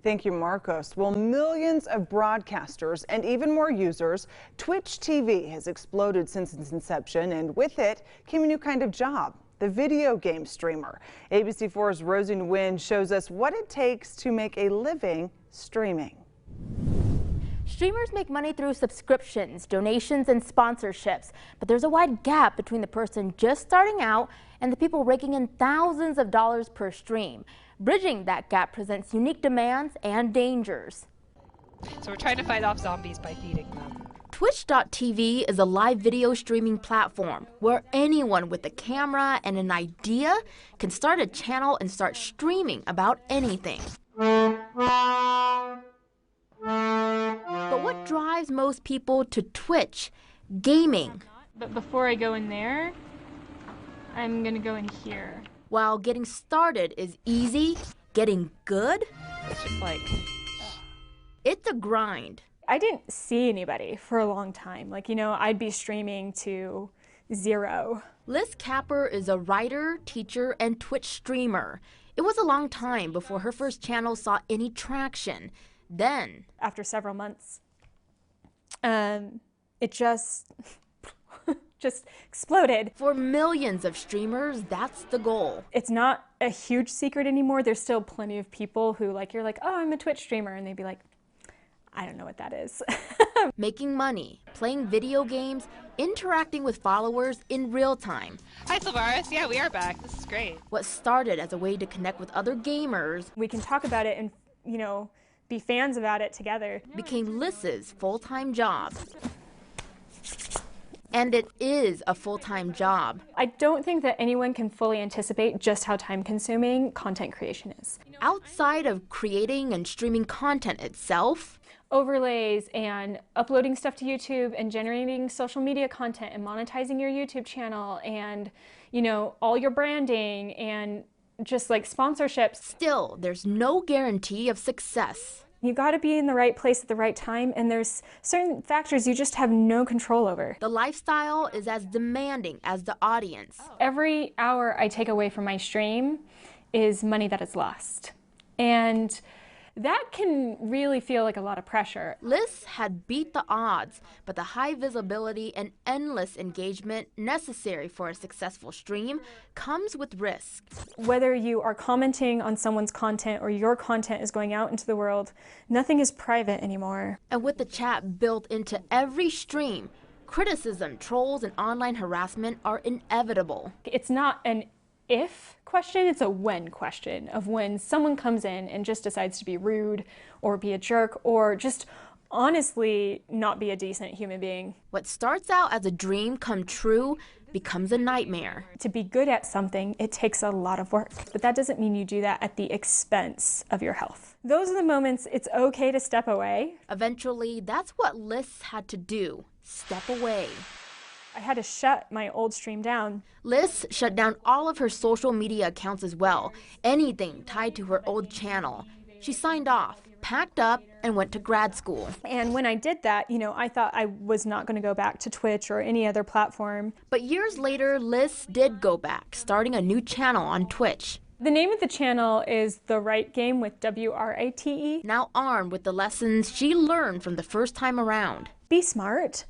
Thank you, Marcos. Well, millions of broadcasters and even more users, Twitch TV has exploded since its inception, and with it came a new kind of job, the video game streamer. ABC4's Rosie Nguyen shows us what it takes to make a living streaming. Streamers make money through subscriptions, donations, and sponsorships, but there's a wide gap between the person just starting out and the people raking in thousands of dollars per stream. Bridging that gap presents unique demands and dangers. So we're trying to fight off zombies by feeding them. Twitch.tv is a live video streaming platform where anyone with a camera and an idea can start a channel and start streaming about anything. But what drives most people to Twitch? Gaming. But before I go in there, I'm gonna go in here. While getting started is easy, getting good, It's just like... it's a grind. I didn't see anybody for a long time. I'd be streaming to 0. Liz Capper is a writer, teacher, and Twitch streamer. It was a long time before her first channel saw any traction. Then, After several months, it just exploded. for millions of streamers, that's the goal. It's not a huge secret anymore. There's still plenty of people who you're like, oh, I'm a Twitch streamer. And they'd be like, I don't know what that is. Making money, playing video games, interacting with followers in real time. Hi, Sylvaris. Yeah, we are back. This is great. What started as a way to connect with other gamers We can talk about it and, be fans about it together. became Liz's full-time job. And it is a full-time job. I don't think that anyone can fully anticipate just how time-consuming content creation is. Outside of creating and streaming content itself, Overlays and uploading stuff to YouTube and generating social media content and monetizing your YouTube channel and, all your branding and just sponsorships. still, there's no guarantee of success. You got to be in the right place at the right time, and there's certain factors you just have no control over. The lifestyle is as demanding as the audience. Every hour I take away from my stream is money that is lost. And that can really feel like a lot of pressure. Liz had beat the odds, but the high visibility and endless engagement necessary for a successful stream comes with risk. Whether you are commenting on someone's content or your content is going out into the world, nothing is private anymore. And with the chat built into every stream, criticism, trolls, and online harassment are inevitable. It's not an if question, it's a when question of when someone comes in and just decides to be rude or be a jerk or just honestly not be a decent human being. What starts out as a dream come true becomes a nightmare. To be good at something, it takes a lot of work, but that doesn't mean you do that at the expense of your health. Those are the moments it's okay to step away. Eventually, that's what Liz had to do, step away. I had to shut my old stream down. Liz shut down all of her social media accounts as well, anything tied to her old channel. She signed off, packed up, and went to grad school. And when I did that, I thought I was not going to go back to Twitch or any other platform. But years later, Liz did go back, starting a new channel on Twitch. The name of the channel is The Right Game with WRITE. Now armed with the lessons she learned from the first time around. Be smart.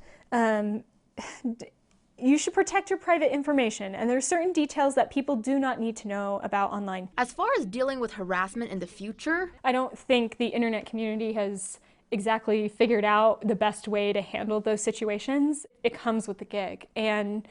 You should protect your private information, and there are certain details that people do not need to know about online. As far as dealing with harassment in the future, I don't think the internet community has exactly figured out the best way to handle those situations. It comes with the gig, and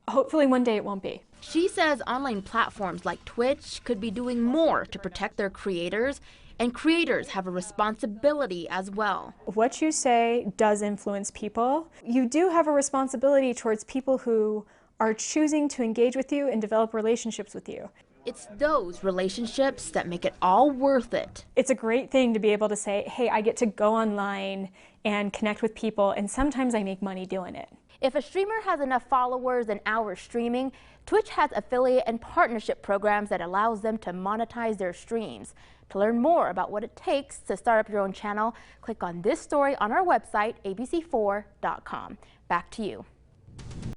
hopefully one day it won't be. she says online platforms like Twitch could be doing more to protect their creators, and creators have a responsibility as well. What you say does influence people. You do have a responsibility towards people who are choosing to engage with you and develop relationships with you. It's those relationships that make it all worth it. It's a great thing to be able to say, hey, I get to go online and connect with people, and sometimes I make money doing it. If a streamer has enough followers and hours streaming, Twitch has affiliate and partnership programs that allows them to monetize their streams. To learn more about what it takes to start up your own channel, click on this story on our website, abc4.com. Back to you.